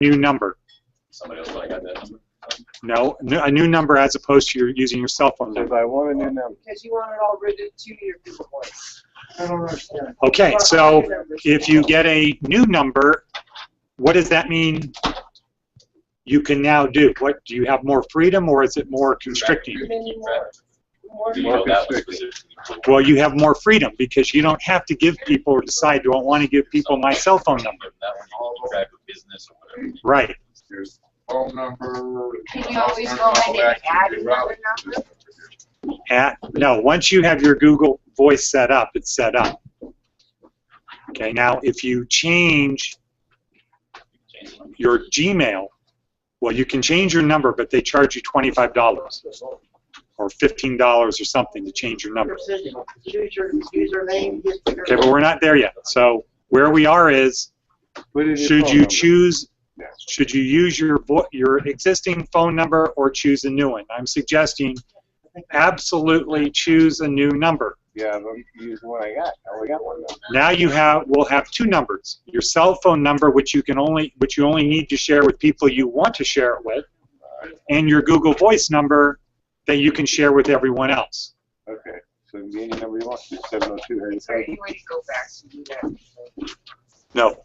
new number. Somebody else might have that number. No, a new number as opposed to using your cell phone So if number. I want a new number. Because you want it all written to your Google Voice. I don't understand. Okay, so if you get a new number, what does that mean you can now do? What, do you have more freedom, or is it more constricting? Well, you have more freedom because you don't have to give people or decide, do I want to give people my cell phone number? Right. There's phone number. Can you always go in and add another number? No, once you have your Google Voice set up, it's set up. Okay, now if you change your Gmail, well, you can change your number, but they charge you $25 or $15 or something to change your number. Username. Okay, but we're not there yet. So where we are is, should you choose? Should you use your existing phone number or choose a new one? I'm suggesting absolutely choose a new number. Yeah, but use the one I got. I only got one number. Now will have two numbers: your cell phone number, which you only need to share with people you want to share it with, and your Google Voice number that you can share with everyone else. Okay, so any number you want. 702. Is there any way to go back to do that? No.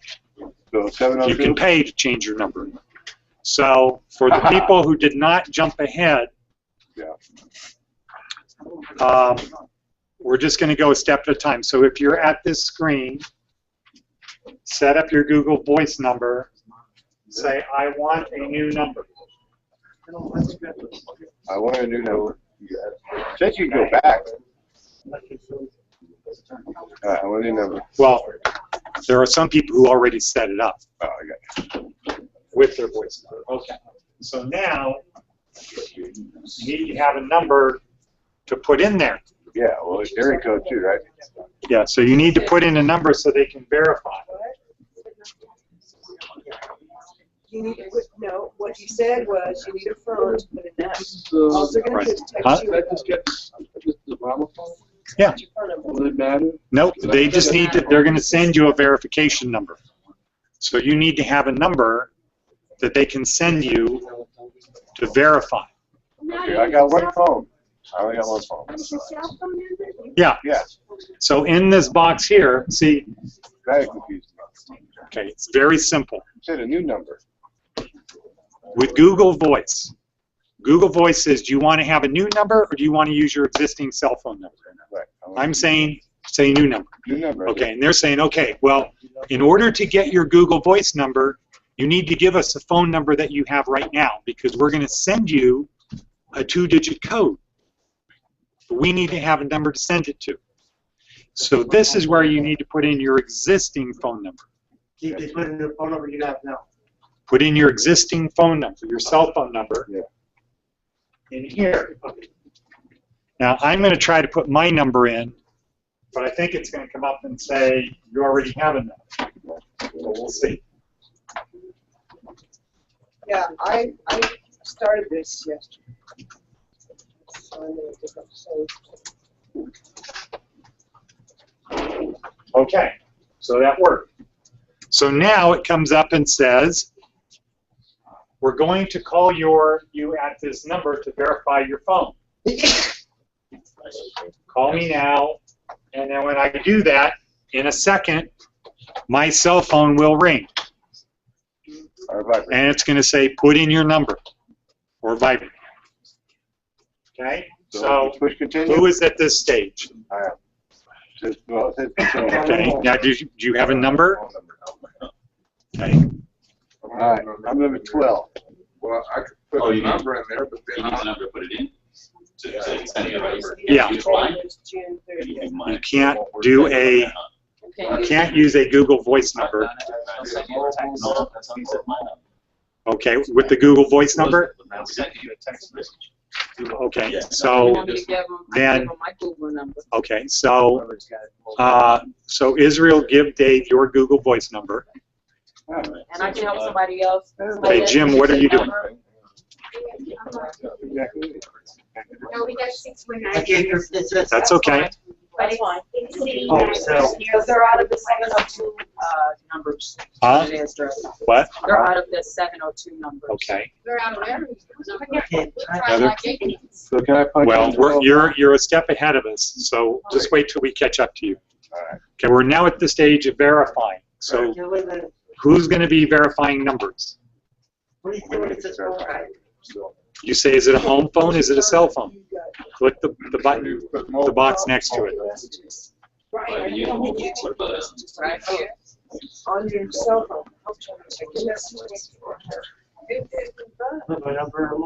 So 702. You can pay to change your number. So for the people who did not jump ahead, we're just going to go a step at a time. So if you're at this screen, set up your Google Voice number. Say, I want a new number. I want a new number. Said you go back. I want a new number. Well, there are some people who already set it up. Oh, I got you. With their voice number. Okay. So now you need to have a number to put in there. Yeah, well, it's area code too, right? Yeah, so you need to put in a number so they can verify. You need to put, no, what you said was you need a phone to put in that. All they're going to do is text you. Yeah. Will it matter? Nope, they just need to, they're going to send you a verification number. So you need to have a number that they can send you to verify. Okay, I got one phone. I only got one phone. Yeah. Yeah. So in this box here, see, That confused me. okay, it's very simple. You said a new number. With Google Voice, Google Voice says, do you want to have a new number or do you want to use your existing cell phone number? Right. I'm saying, say new number. New number. Okay, and they're saying, okay, well, in order to get your Google Voice number, you need to give us a phone number that you have right now because we're going to send you a 2-digit code. We need to have a number to send it to. So this is where you need to put in your existing phone number. You put in the phone number you have now. Put in your existing phone number, your cell phone number, in here. Now I'm going to try to put my number in, but I think it's going to come up and say you already have a number. So we'll see. Yeah, I started this yesterday. So I'm going to pick up the same. Okay, so that worked. So now it comes up and says, we're going to call you at this number to verify your phone. Call me now, and then when I do that, in a second, my cell phone will ring. And it's going to say, put in your number, or vibrate. Okay? So push continue. who is at this stage? Well, it says continue. Okay, now do you have a number? Okay. All right, I'm number 12. Well, I could put a number in there, but You then need the number to put it in. So send you a number. Yeah. You use mine. June 30th. You use mine. You can't do a, you can't use a Google Voice number. I'll send you a text. No, that's not set mine up. Okay, with the Google Voice number? I'll send you a text message. Okay, Yeah. so then, okay, so Israel, give Dave your Google Voice number. And I can help somebody else. Okay, Jim, what are you doing? No, we got 619. That's okay. But it's city. Oh, so- Because they're out of the 702, Numbers. Huh? It is, What? they're out of the 702 numbers. Okay. They're out of there. Okay. Try like 80. So can I punch? Well, in? you're a step ahead of us, so just wait till we catch up to you. All right. Okay, we're now at the stage of verifying. So who's going to be verifying numbers? What do you think it says? You say, is it a home phone? Is it a cell phone? Click the button, the box next to it. But you don't need to put the- Right here. on your cell phone. Check the messages.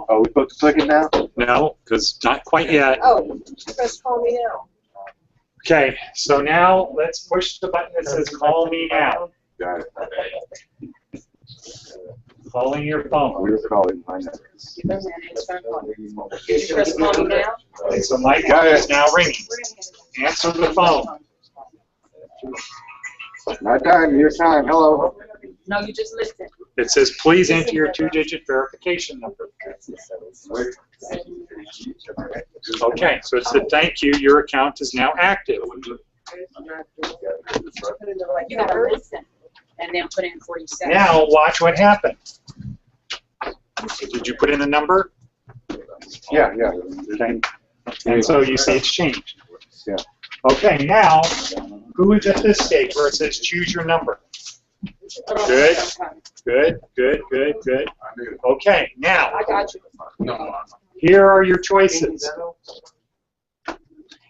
Oh, we supposed to click it now? No, because not quite yet. Oh, press call me now. Okay, so now let's push the button that says call me now. Got it. Calling your phone. We're calling my number. Give them an answer. Did you press call me now? Okay, so my Got phone it. is now ringing. Answer the phone. My time, your time, hello. No, you just listen. It says, please enter your 2-digit verification number. Okay, so it said, thank you, your account is now active. You gotta listen and then put in 47. Now, watch what happened. Did you put in the number? Yeah, yeah. Okay. And so you say it's changed. Yeah. Okay, now, who is at this stage where it says choose your number? Good, good, good, good, good. Okay, now, I got you. here are your choices.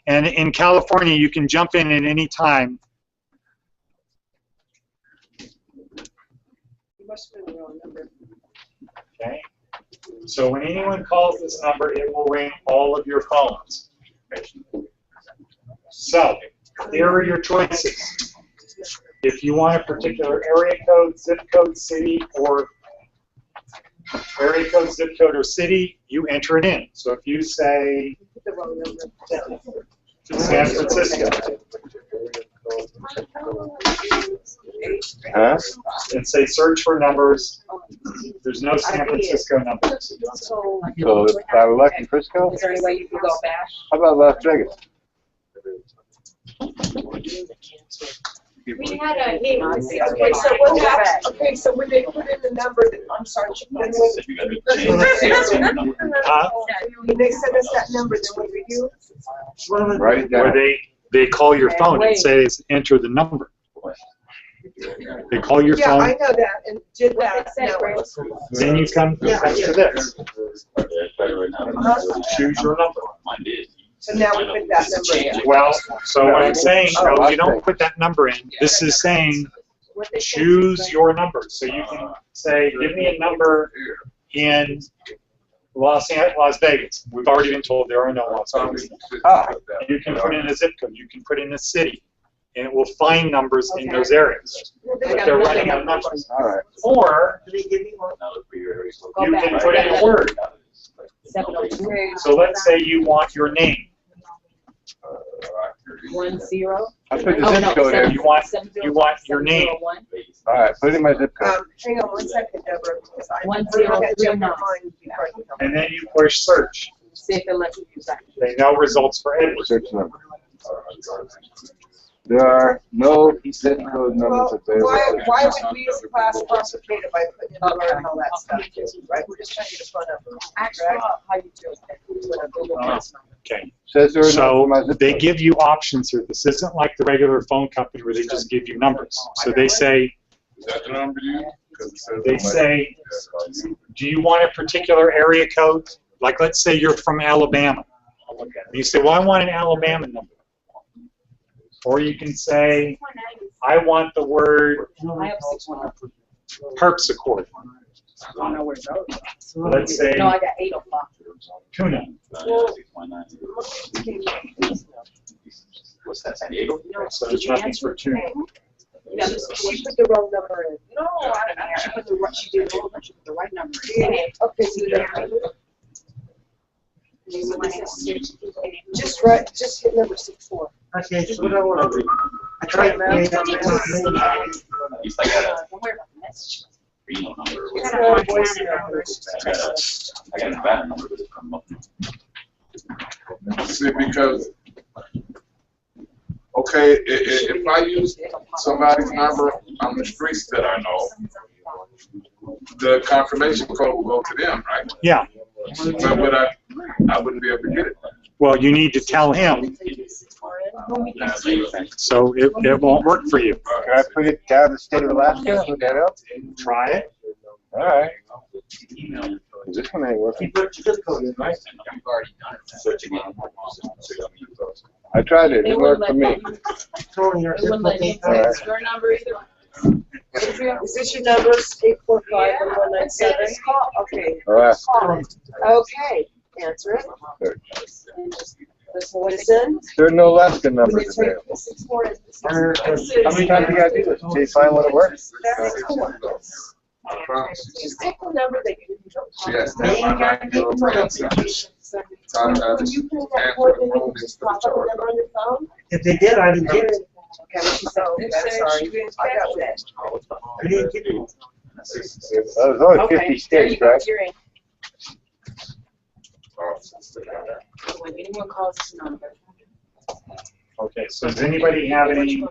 And in California, you can jump in at any time. You must have been the wrong number. Okay. So when anyone calls this number, it will ring all of your phones. So here are your choices. If you want a particular area code, zip code, city, or area code, zip code, or city, you enter it in. So if you say You put the wrong number. San Francisco Huh? and say search for numbers, there's no San Francisco numbers. So, So, I would like in Frisco? Is there any way you can go back? How about Las Vegas? We had a hit. okay, so what happened? Okay, so when they put in the number, I'm sorry, then So you gotta change the number. when they send us that number, then what do we do? Write it Where down. they call your phone and says enter the number. They call your Yeah, I phone, know that, and did that. Now, then you come to this. Choose your number. Mine did. So now we put that number in. Well, so what I'm saying, no, you don't put that number in. This is saying choose your number. So you can say, give me a number in Las Vegas. We've already been told there are no Las Vegas. You can put in a zip code. You can put in a city. And it will find numbers in those areas. But they're running out of numbers. All right. Or you can put in a word. 702. So let's say you want your name. 10. I put the zip code in. You want your name. 701. All right, put in my zip code. Hang on 1 second, Deborah, because I 1039. And then you push search. See if it lets you use that. They know results for Edward. Search number. There are no zip code numbers Well, available. why would we as a class complicate it by putting in the word and all that stuff, right? We're just trying to get a fun of it. Actually, how you do it. With a Google Plus number. Okay. Says there are no So my zip they code. give you options here. This isn't like the regular phone company where they just give you numbers. So they say, Is that the number you? 'Cause it says they on my- say, do you want a particular area code? Like, let's say you're from Alabama. And you say, well, I want an Alabama number. Or you can say, I want the word I have 619. harpsichord. I don't know where those are. Let's say No, I got 805. tuna. What's that, San Diego? So there's nothing for tuna. Yeah, she put the wrong number in. No, I don't know. She put the right, she did she put the right number in. Okay, so Just just hit number 64. Okay, so what I want to do. I tried that. At least I got a Don't worry about the message. Reno number. It's a voice number. I got a Nevada number, but it's from up. See, because Okay, if I use somebody's number on the streets that I know, the confirmation code will go to them, right? Yeah. But would I wouldn't be able to get it. Well, you need to tell him, so it won't work for you. Can I put it down the state of Alaska? Would that help? Try it. All right. This one ain't working. I tried it. It worked for me. It wouldn't let me text your number either. Is this your number, 845-1197? Okay. Alaska. Okay, answer it. What is in? There are no Alaska numbers available. How many times you gotta do this until you find one that works? I promise you. Just take the number that you She has to have my 9-0 Time to When you put in that code, then you just pop up the number on your phone? If they did, I didn't get it. Okay, what she said, sorry, I got that. I didn't get it. There's only 50 states, right? You're in. When anyone calls this number. Okay, so does anybody have any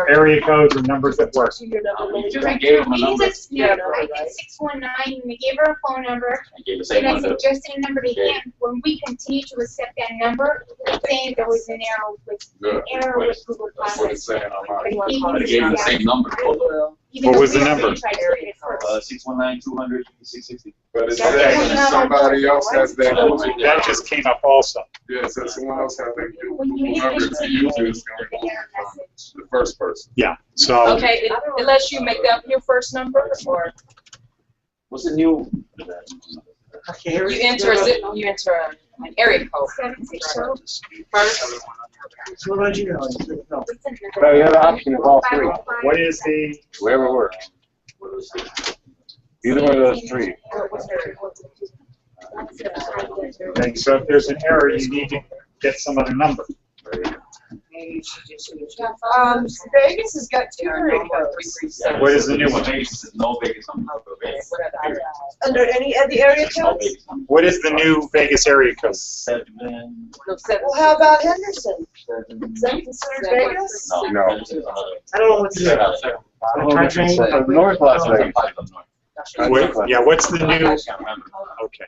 area codes or numbers that work? Your number, Lily. gave him a number. I did 619, and we gave her a phone number, I gave the same and I one to. suggested a number to him. When we continue to accept that number, it's saying there was an error with Google That's what it's saying on mine. I gave him the same number. Even What though was the we number? tried to get it first. 619-200-660. But it's saying somebody else has that. That just came up also. Yeah, so someone else has that When you Google number to use it, it's the going to error message. the first person. Yeah, so, Okay, it lets you make up your first number, or What's the new? Okay, here you enter an area code 760. first. So what about you know? No. Well, you have an option of all three. what is the, Whatever works. Either one of those three. okay, so if there's an error, you need to get some other number. Vegas has got two area codes. What is the new one? No Vegas on top of it. Under any of the area No codes? Vegas on What is the new Vegas area code? 7. Well, how about Henderson? Is that considered Vegas? No. I don't know what to do. North Las Vegas. Yeah, what's the new, okay.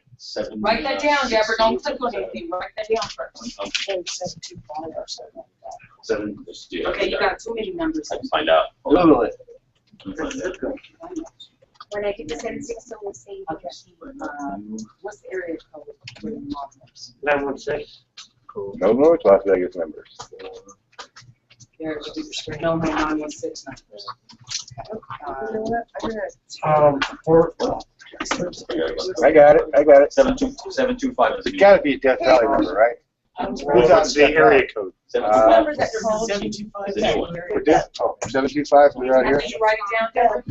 Write that down, Deborah. Don't click on anything. Write that down first. 7. Okay, you got too many numbers. I can find out. Google it. When I did the 760, we'll say. What's the area code? 916. No North Las Vegas numbers. There's no more 916 numbers. I got it. 725. It's got to be a Death Valley number, right? What's the area code? Remember that called. Is the new one. For Death, 725 is right here. Did you write it down, Deborah?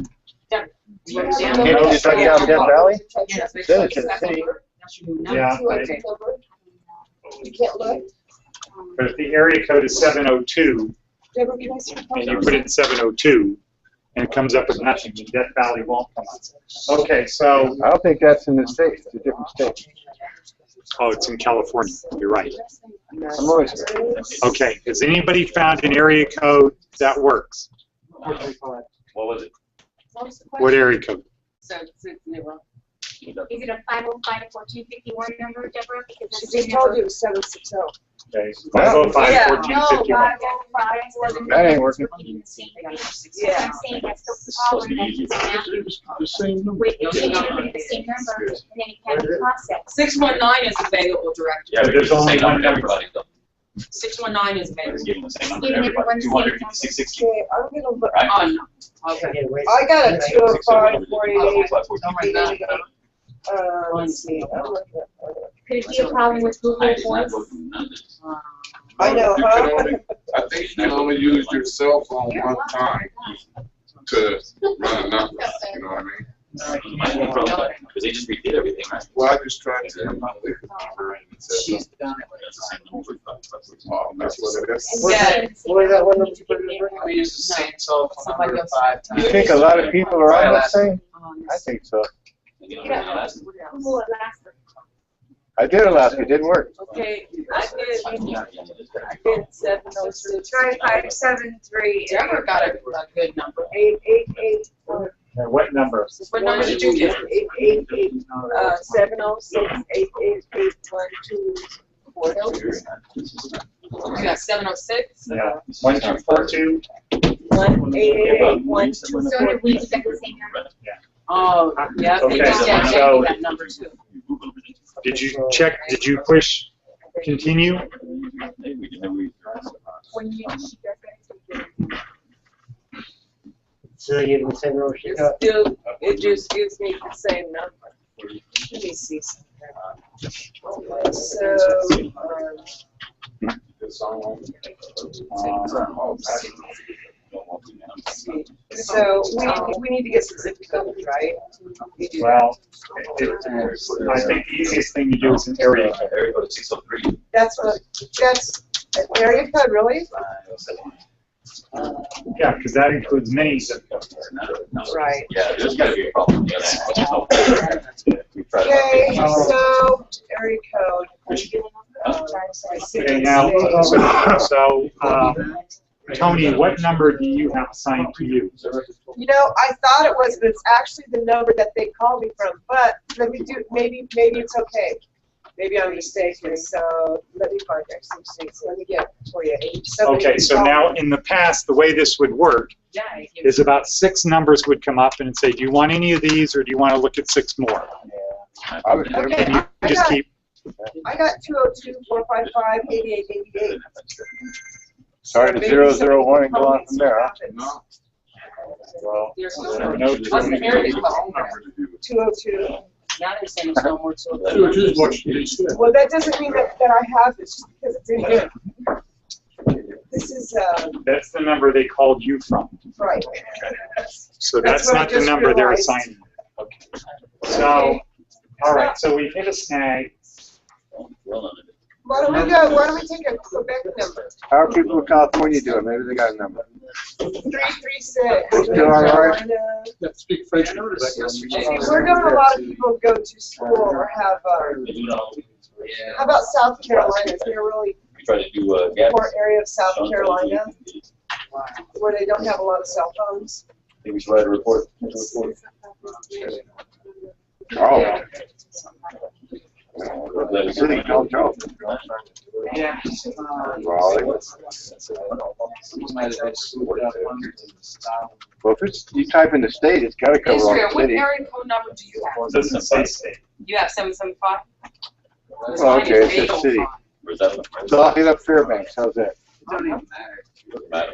Deborah, you write it down? Can't you just write down Death Valley? Yes. Then it's Tennessee. Yeah, Okay. You can't look. but if the area code is 702, Deborah, can I see? and you put it in 702, and it comes up with nothing, the Death Valley won't come up. Okay, so, I don't think that's in the state. It's a different state. oh, it's in California, you're right. I'm always here. Okay, has anybody found an area code that works? What was it? What area code? So, they were. Is it a 505-1451 number, Deborah? Because She that's just the told number. you it was 760. Okay, 505-1451. That ain't working. Yeah. I'm saying that's the problem that he's having. With the same number, and then it can't be processed. 619 is available, Director. Yeah, but There's it's the only same number one to everybody though. 619 is It's available. giving the same number to Giving everybody. everyone the same 256. Okay, I'm gonna look. Right? Oh, no. Okay. I got a 205, 488. Oh, Let's see. I'm looking at. Could it be a problem with Google I did not Voice? go through none of this. I know, You huh? can only, I think you can only use your cell phone one time to run a number, you know what I mean? Because they just repeat everything, right? Well, I just tried to have my legal number and it said, She's done it. That's the same number. that's what it is. Yeah. What is that one number you put in there? We use the same cell phone Somebody number else. 5 times. You think a lot of people are on this thing? I think so. You know, that's- Google Alaska. I did it last week, it didn't work. Okay, I did 706. Try 573. Deborah got a good number. 888. What number? What number did you get? 888. 706. 888. 124. You got 706? Yeah. 1242. 1888. 124. So did we get the same number? Oh, yeah, I think Okay, yeah, so- that number too. Did you check? Did you push continue? When you So you can send those shit It's up. still, it just gives me the same number. Let me see something. So we need to get some zip codes, right? We do. Well, I think the easiest thing to do is an area code. Area code 603. That's an area code, really? Yeah, because that includes many zip codes. Right. Yeah, there's gotta be a problem. We tried to Okay, update it. so area code. Okay, now, Tony, what number do you have assigned to you? You know, I thought it was, but it's actually the number that they called me from. But let me do, maybe it's okay. Maybe I'm mistaken. So let me find it. Let me get it for you. Okay, so now in the past, the way this would work Yeah. is about 6 numbers would come up and it'd say, do you want any of these or do you want to look at 6 more? I was Okay, And you just keep, I got 202, 455, 8888. Sorry to 001 and go on from there, huh? No. well, There's no, no. What's the area code? 202. Now they're saying it's no more to. Well, that doesn't mean that I have it, just because it's in here. This is, that's the number they called you from. right. So That's that's what I not the just number they're realized. assigning. Okay. So, all right, so we hit a snag. Why don't we take a Quebec number? How are people in California doing? Maybe they got a number. 336. Still all right? Speak French. See, we're doing a lot of people go to school or have, how about South Carolina? Is there a really We try to do gas. poor area of South Carolina where they don't have a lot of cell phones? Maybe we should write a report. Oh. City, don't joke. Yeah. Raleigh. Well, if it's, you type in the state, it's gotta cover all Israel, the what city. area code number do you have? It doesn't say state. You have 775? Oh, okay, it says city. Where's that one? So I'll hit up Fairbanks, how's that? Doesn't matter. All right,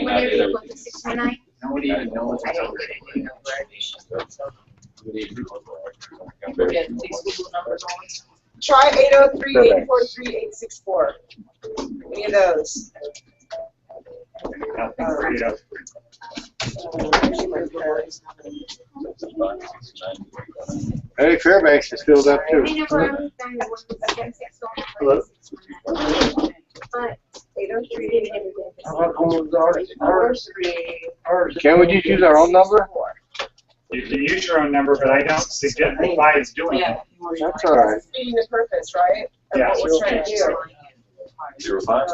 Where I did did you go everything. to 619? Nobody even knows. I didn't get it. Forget these Google numbers always. Try 803, 843, 864. Any of those. Nothing for you. Hey, Fairbanks is filled up I too. never done the one with again 619. Hello? But 803, How about going with ours? Can't we just use our own number? You can use your own number, but I don't suggest advise doing Yeah. it. That's all right. Feeding the purpose, right? Of Yeah. what we're trying to do. 05.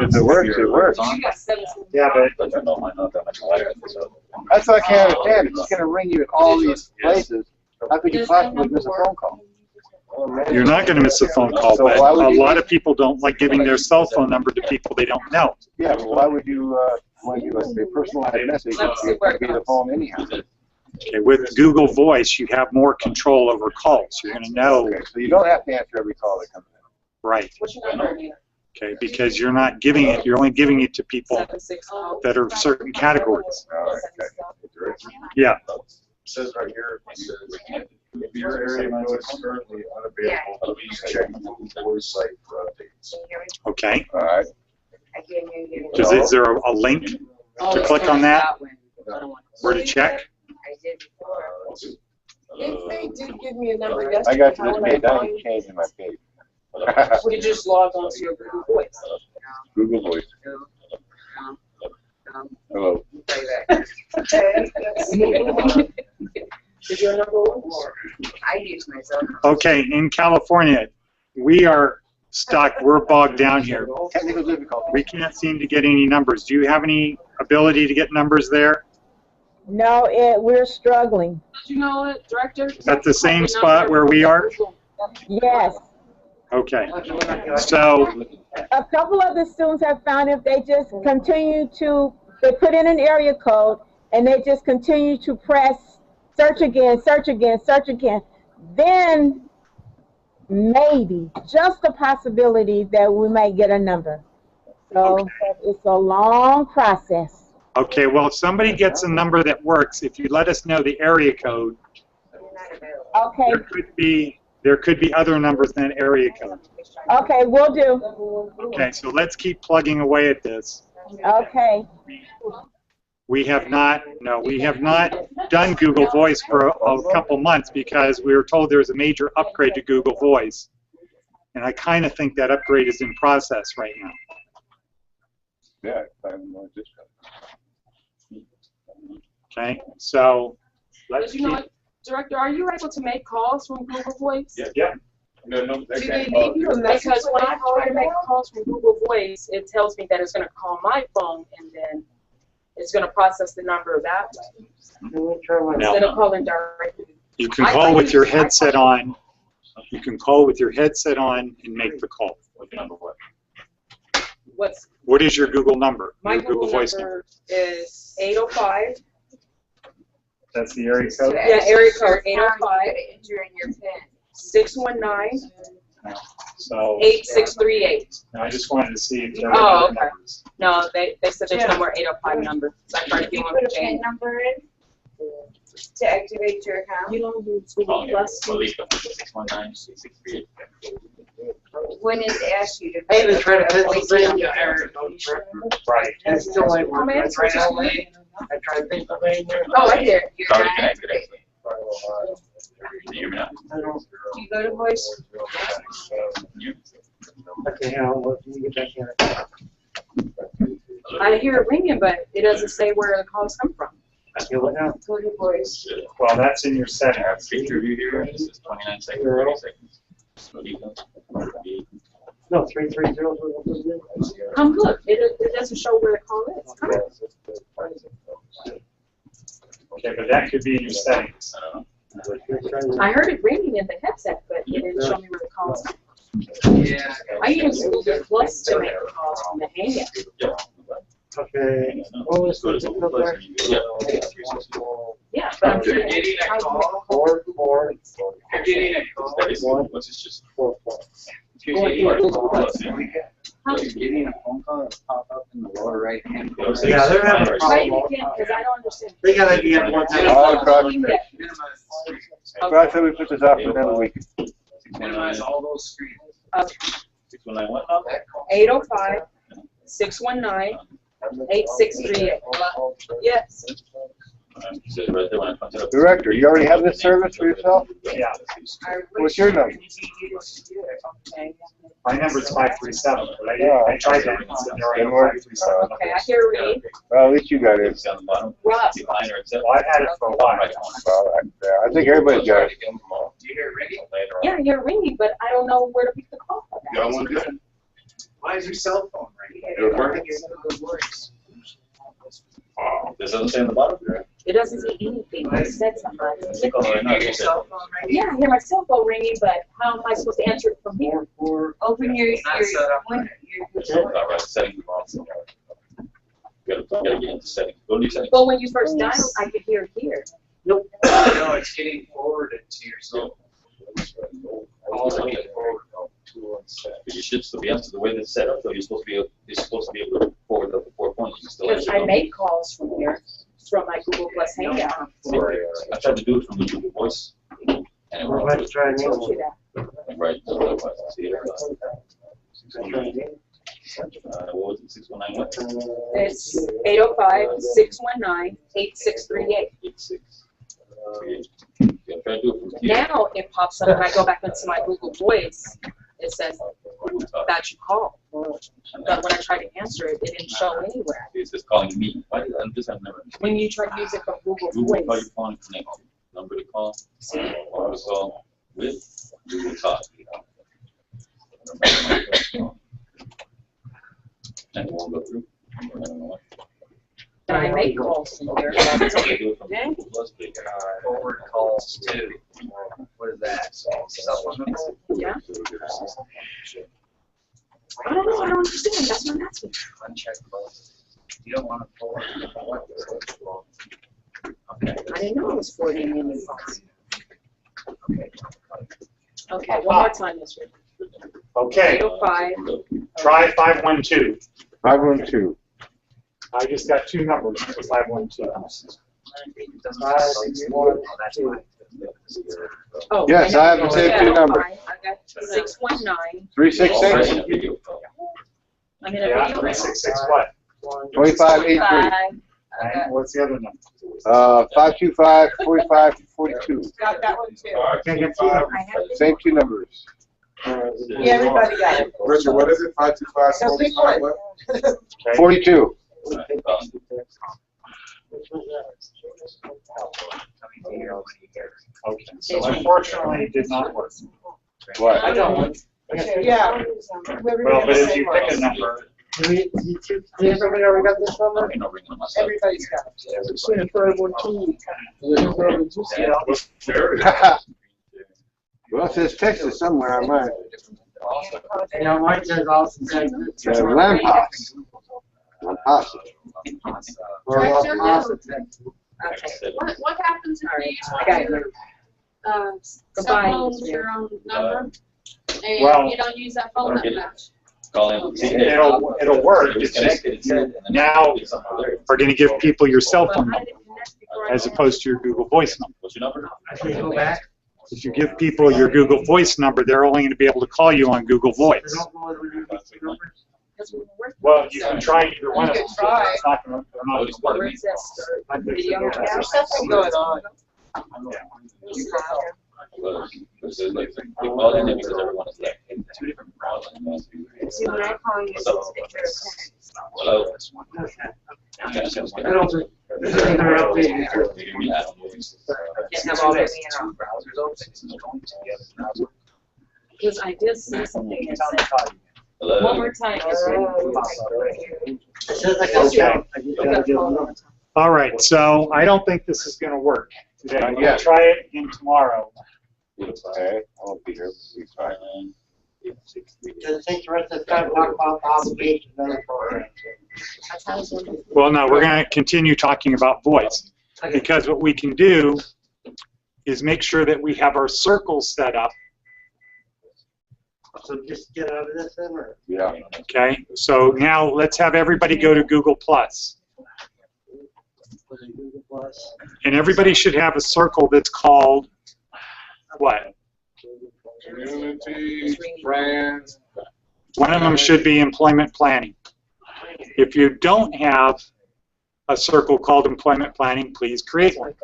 If it works, it works. You got 7. Yeah, but But I know mine not that much higher, so. That's what I can't understand. It's just gonna ring you at all these places. How could you possibly miss a phone call? you're not going to miss a phone call, So but why would a you- lot of people don't like giving their cell phone number to people they don't know. Yeah, but why would you, when you a personalized message, it would be the phone anyhow? Okay, with Google Voice, you have more control over calls. You're going to know, Okay, so you don't have to answer every call that comes in. right, What's your number here? okay, because you're not giving it, you're only giving it to people 760. that are certain categories. All right, okay. Yeah, Says right here, it says, if your area code is currently unavailable, please check Google Voice site for updates. okay. All right. Is there a link to click on that? Where to check? If they did give me a number I yesterday, got to how this would I page, I find ain't changing my page. You just log on to your Google Voice. Google Voice. Hello. Okay, let's see. Is your number one? I use my cell phone. Okay, in California, we are stuck. We're bogged down here. Technical difficulty. We can't seem to get any numbers. Do you have any ability to get numbers there? No, we're struggling. Did you know it, Director? At the same spot where we are? Yes. Okay. So, A couple of the students have found if they just continue to, they put in an area code and they just continue to press search again, search again, search again, then maybe, just a possibility that we might get a number. So it's a long process. okay, well, if somebody gets a number that works, if you let us know the area code, Okay, there could be other numbers than area code. okay, we'll do. Okay, so let's keep plugging away at this. Okay. We have not done Google Voice for a couple months because we were told there's a major upgrade to Google Voice. And I kind of think that upgrade is in process right now. Yeah, I have no discount. Okay, so let's But you know what, Director, are you able to make calls from Google Voice? Yeah. No, they Do can't they call leave you you. a message? Because when I when try to make calls from Google Voice, it tells me that it's going to call my phone and then it's going to process the number that way instead of calling directly. You can call with your headset on. You can call with your headset on and make the call. What is your Google number? My Your Google Voice number is 805. That's the area code? Yeah, area code 805 Enter in your PIN. 619 So 8638. I just wanted to see if there Oh, were other okay. numbers. No, they said there's no more 805 number. So I tried to You give them put a a PIN change. number in to activate your account. You don't use Google Plus. When it asks you to. I even tried to put a Pennsylvania. Right. And it still ain't Come working. in. I tried LA. I tried Pennsylvania. Oh, I did. You're Sorry, not connected activated. actually. Can you hear me now? I don't. Do you go to voice? Okay, how, can you get back in? I hear it ringing, but it doesn't say where the calls come from. Okay, what now? Go to voice. Well, that's in your I have settings. picture view here. This is 29 seconds, 30 seconds. No, 330. Look, it doesn't show where the call is. Come on. Okay, but that could be in your settings. I don't know. I heard it ringing in the headset, but it didn't show me where the calls come Yeah. from. I use Google Plus to make the calls from the Hangout. Okay, what was the difficult there? Yeah, but I'm You're sure getting a I call, 4, 4. You're getting a call, That is, what's it's just 4, 4. You're getting a phone call that pop up in the lower right hand corner. Yeah, they're having a Try it problem. again, because I don't understand. They gotta get one. Oh, God. Okay. Well, I said we put this off for another week. Minimize all those screens. 619 what? 805 619 8638. Yes. It says right there when I punch it up. Director, you already have this service for yourself? Yeah. What's your number? Okay. My number's 537, but Yeah. I tried that. Didn't work. Okay, I hear Reed. Well, at least you got it. It's down the bottom. Rob. See line or except. Well, I've had it for a while. Well, I think everybody's got it. Do you hear it ringing? Yeah, I hear Reed, but I don't know where to pick the call up. Got one good? Why is your cell phone ringing? It working? This doesn't say on the bottom there. It doesn't say anything. It said something. Click on it right now. Your cell phone ringing? Yeah, I hear my cell phone ringing, but how am I supposed to answer it from here? 4, 4. Open your, Not set up. All right, settings wrong. You gotta get into settings. Go to your settings. But when you first dialed, I could hear it here. No, it's getting forwarded to your cell phone. All the way forward. But you should still be able to, the way that's set up, though, you're supposed to be able to forward up to 4 points. You can still Because answer I make calls from here, from my Google Plus Hangout. I tried to do it from the Google Voice. And it We're won't about do to try and I told you that. it. Right. See it. 619. What was it? 619 what? It's 805 619 8638. 8638. Yeah, try to do it from here. Now it pops up when I go back into my Google Voice. It says that you call. But when I tried to answer it, it didn't show anywhere. It's just calling me. Why did I just have never? When you try to use it from Google Google call your Voice. phone and connect. number to call, or to call with Google Talk. And it won't go through. I don't know why. Can I make calls in here? They do it from Okay. Google Plus, they can- Forward calls to, what is that? Supplemental? Yeah. I don't know, I don't understand, that's what I'm asking. Uncheck both. You don't want to forward. Okay. I didn't know it was 40 million phones. Okay. Okay, one more time, Mr. Okay, 805. try 512. 512. I just got two numbers for 512. Oh, Yes, I have the same two numbers. I got 619. 366. I'm in a Yeah, video. 366 what? 2583. And what's the other number? 525 45 42. Got that one too. Can't get two numbers. I have Same two numbers. Yeah, everybody got it. Richard, what is it? 525 So pick one. what? Okay. 42. Okay, so unfortunately it did not work. What? I don't. Yeah. Well, but if you pick a number, Everybody already got this number? Everybody's got it. Well, it says Texas somewhere on mine. You know, mine says Austin, Texas. Lampos. Lampos. Or Austin, Texas. Okay. What happens if you Okay. cell Goodbye. phone's your own number and Well- you don't use that phone that much? Call in. See, hey, it'll work. you're It's just disconnected, it said, and then now it's something there. we're going to give people your cell phone number as opposed to your Google Voice number. What's your number? I should go back. If you give people your Google Voice number, they're only going to be able to call you on Google I Voice. don't know whether we need these two numbers. Well, you can try either one of them. You can try. It's not gonna, they're not gonna work. Where is that start? I think Video. so. There's something going on. This is like, you call in there because everyone is like, in two different browsers. and that's you. See, when I call you, What's up? Hello? I don't think, this is either updated or. Can't have all this. Browsers open. Because I did see something that said, one Hello? more time, It says I got you. I just gotta do it. All right, so I don't think this is going to work today. Not We'll yet. try it again tomorrow. Okay, I won't be here. We'll be fine. Because it takes the rest of the time to talk about the obligations of the program. Well, no, we're going to continue talking about voice because what we can do is make sure that we have our circles set up. So just get out of this then, or? Yeah. Okay, so now let's have everybody go to Google Plus. Was it Google Plus? And everybody should have a circle that's called what? Community, friends. One of them should be employment planning. If you don't have a circle called employment planning, please create one.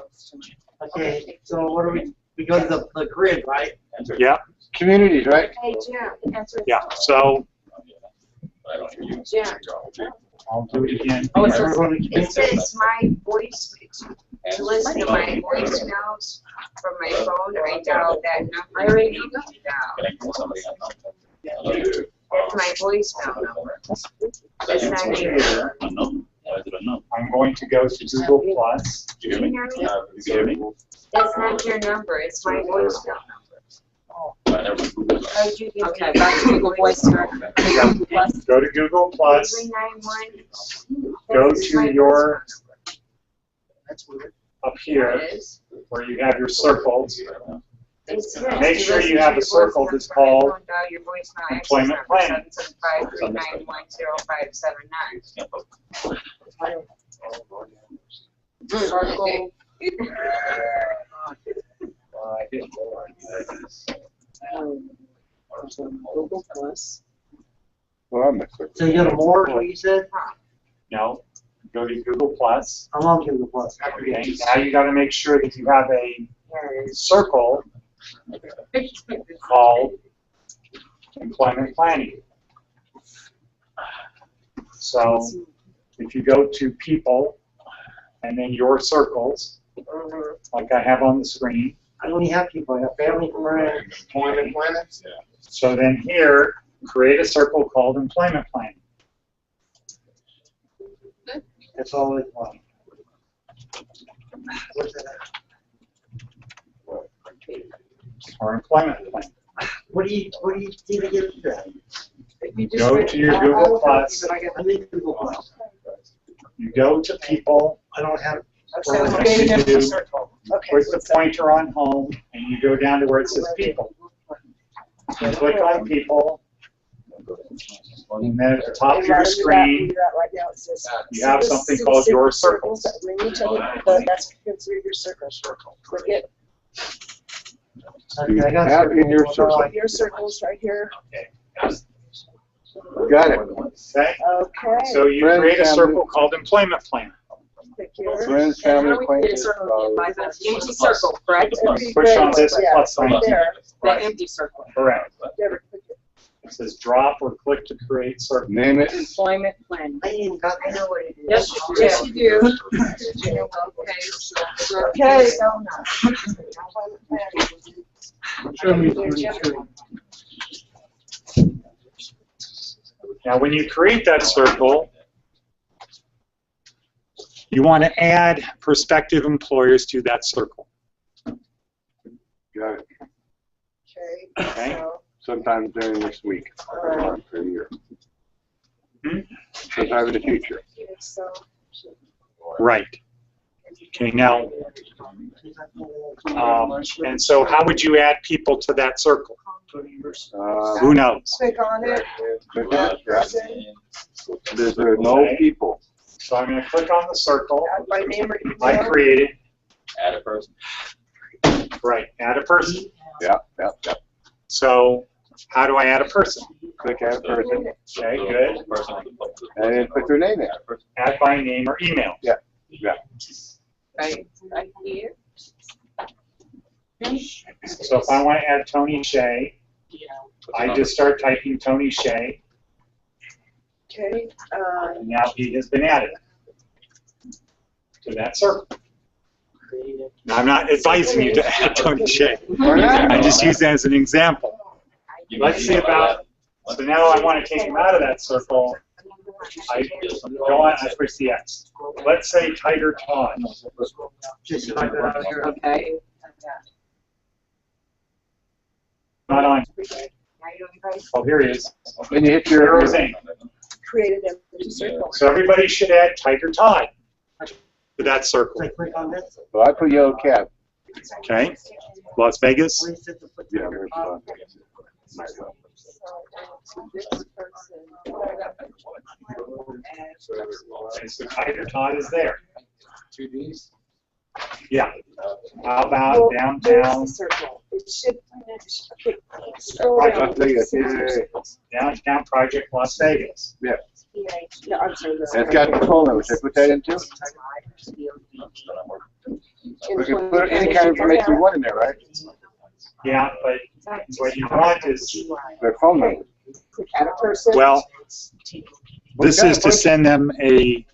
Okay, so what do we go to the grid, right? Yeah, Communities, right? Hey, Jim, answer. yeah. So I don't hear you. Jim, I'll do it again. Oh, it's Everyone it says my voice, to listen to my voicemails from my phone, I dialed that number. I already know Dial. Can I call somebody I know? That's my voicemail number. That's not you. Unknown. Why is it unknown? I'm going to go to Google Plus. Did you hear me? Can You hear me? That's not your number, it's my voicemail number. I never Googled it. How'd you get Okay, back to Google Voice here. Plus. Go to Google Plus. 391. Go This is to my your That's weird. up It here is. where you have your circles. It says Make to sure listen you to have your a circle voicemail that's from my called phone, dial your voicemail access employment number, planning. 775-391-0579. Circle. I didn't know. Google Plus. Well, I'm mixed. So you go to more, is what you said? No, go to Google Plus. I'm on Google Plus. Okay, now you got to make sure that you have a circle called employment planning. So if you go to people and then your circles, like I have on the screen. I only have people, I have family, friends. Employment plans? So then here, create a circle called employment planning. That's all it was. What's that? Or employment plan. What do you need to get into that? Go to your Google Plus. I need Google Plus. You go to people. I don't have. Where So it create says a you circle. Okay. Put the pointer on home, and you go down to where it says people. You click on people, and then at the top of your screen, Right now it says. you have something called your circles. Ring each other, that's considered your circle. Click it. Okay, I got Have in your circle. Your circles right here. Got it. Okay? Okay. So you Friends, create a family. circle called employment plan. Click here. Friends, And family, how we create a acquaintances. circle again, by the empty circle, correct? Push on this Yeah, plus sign. there. The empty circle. Correct. Never click it. It says drop or click to create circle. Name it. Employment plan. I ain't got I know what it is. Yes, you do. Yes, you do. Okay. Now, when you create that circle, you want to add prospective employers to that circle. Got it. Okay. Okay. So, Sometime during this week, or month, or year. Hmm? Sometime in the future. so. Right. Okay, now, and so how would you add people to that circle? Who knows? Click on it. There's no people. So I'm going to click on the circle Add by name or email. I created. Add a person. Right, add a person. Yeah. So how do I add a person? Click add person, Okay, good. and then put their name in. Add by name or email. Yeah. Right here. So if I want to add Tony Shea, I just start typing Tony Shea, Okay. and now he has been added to that circle. Now, I'm not advising you to add Tony Shea. I just use that as an example. Let's see about, so now I want to take him out of that circle. I go on, I push the X. Let's say Tiger Todd. Okay. Not on. Oh, here he is. Then you hit There your. is name. Created empty circle. So everybody should add Tiger Todd to that circle. Click on this. Well, I put yellow cap. Okay? Las Vegas. Where is it to put Yeah. Okay, so Tiger Todd is there. 2Ds? Yeah. How about Well, there's downtown? the circle. It should, okay, scroll Las down. Vegas. Downtown Project Las Vegas. No, I'm sorry. It's got the phone number. Should I put that in too? We can put any kind of information you want in there, right? Yeah, but what you want is, Their phone number. Click add a person. well, this is to send them a,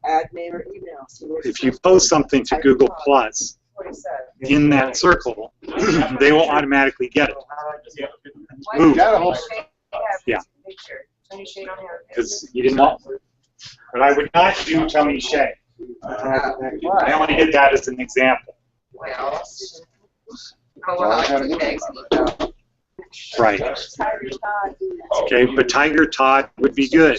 Add name or email. See what it if you says. post something to Google Plus What it says. in that circle, they will automatically get it. Ooh, Got a whole. yeah, because you didn't want, but I would not do Tony Shea. I only did that as an example. Right. Okay, but Tiger Todd would be good.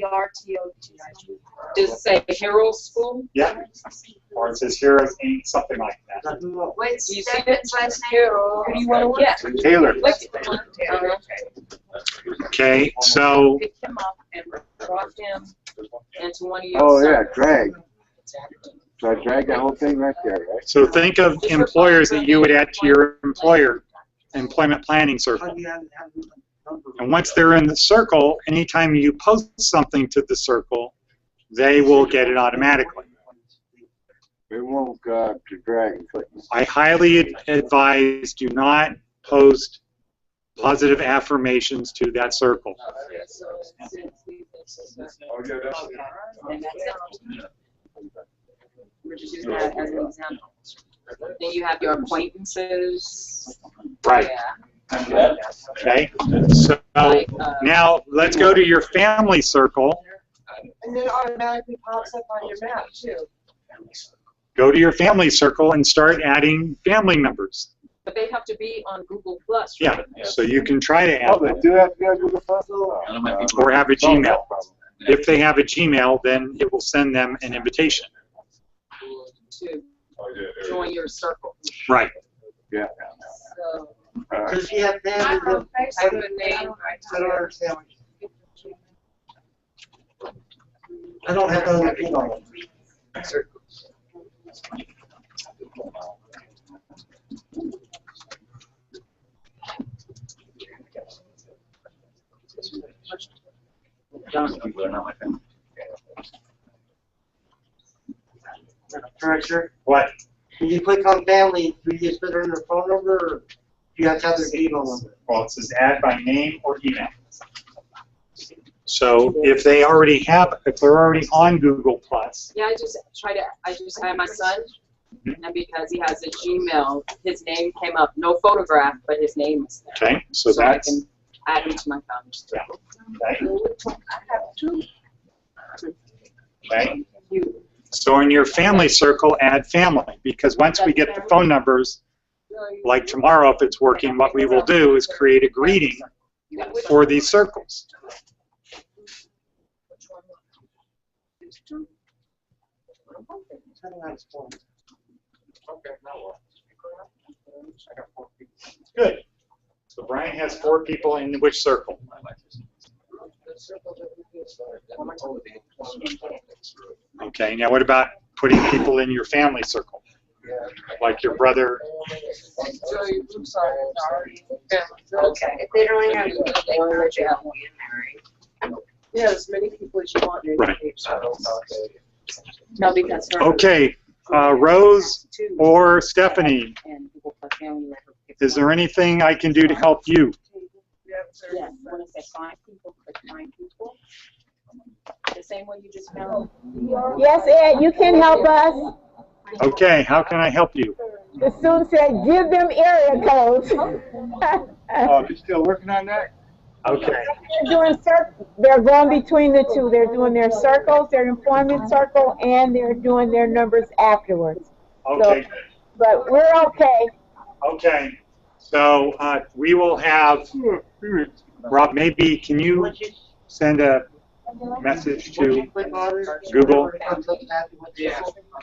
T-I-G-E-R-T-O-T-I-G. Does it say Hero School? Yeah. Or it says Heroes Inc., something like that. What's Do you see Stefan's it? last name? Who do you want to get? Taylor. Click it. Okay, so, Pick him up and drop him into one of your. Oh, yeah, circles. drag. So I drag that whole thing right there, right? so think of employers that you would add to your employment planning circle. And once they're in the circle, anytime you post something to the circle, they will get it automatically. It won't go to drag and click. I highly advise do not post positive affirmations to that circle. Oh, yeah, that's it. And that's it. We're just using that as an example. Then you have your acquaintances. Right. Yeah. Okay. So now let's go to your family circle. And then it automatically pops up on your map too. Go to your family circle and start adding family members. But they have to be on Google Plus. Yeah. Right? So you can try to add Oh, they them. do have to be on Google Plus? Or have a Gmail. If they have a Gmail, then it will send them an invitation. To join your circle. Right. Yeah. So, Does she have family? I have a name. I don't understand. I don't have other people. People are not my family. Director, What? when you click on family, do you just put in their phone number, or do you have to have their email number? Well, it says add by name or email. So if they're already on Google Plus, Yeah, I just had my son, and because he has a Gmail, his name came up. No photograph, but his name is there. okay, so I that's, can add him to my family circle. okay. So in your family circle, add family, because once we get the phone numbers, like tomorrow if it's working, what we will do is create a greeting for these circles. Good. So Brian has 4 people in which circle? Okay, now what about putting people in your family circle? Like your brother? Okay, if they don't have one, let you have one in there, right? Yeah, as many people as you want in Right. each. No, because her. Okay, Rose or Stephanie, And Google Plus family member. is there anything I can do to help you? Yeah, when it says find people, click find people. The same way you just found. Yes, Ed, you can help us. Okay, how can I help you? The student said, give them area codes. Oh, you're still working on that? Okay, They're going between the two. They're doing their circles, their employment circle, and they're doing their numbers afterwards. okay, But we're okay. okay. So we will have, Rob, maybe can you send a message to Google?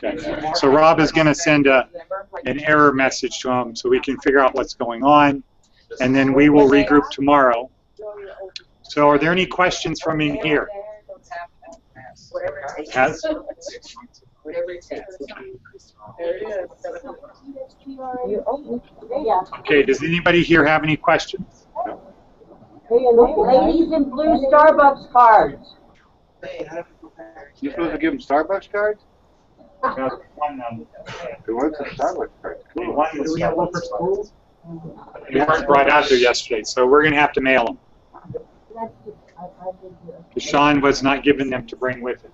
Okay. So Rob is going to send an error message to him so we can figure out what's going on, and then we will regroup tomorrow. So are there any questions from in here? Whatever it takes. Has? Whatever it takes. There it is. Yeah. Okay, does anybody here have any questions? Ladies in blue Starbucks cards. You're supposed to give them Starbucks cards? No, one, They want some Starbucks cards. Cool. one Do we have one for schools? They weren't brought out there yesterday, so we're going to have to mail them. Sean was not given them to bring with him.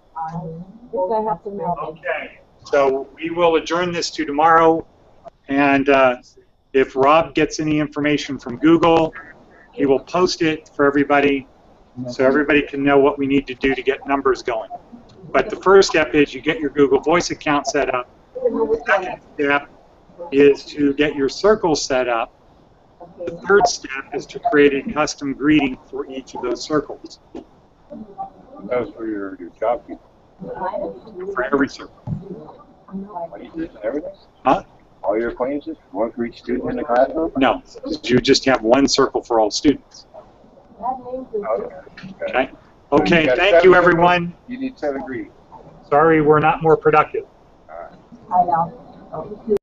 Okay, so we will adjourn this to tomorrow, and if Rob gets any information from Google, he will post it for everybody so everybody can know what we need to do to get numbers going. But the first step is you get your Google Voice account set up. The second step is to get your circle set up. The third step is to create a custom greeting for each of those circles, That was for your job people. for every circle. Everything? Huh? All your acquaintances? One for each student in the classroom? No, you just have one circle for all students. Okay. Okay, You got thank 7 you, people. everyone. You need 7 greetings. Sorry we're not more productive. All right. I know.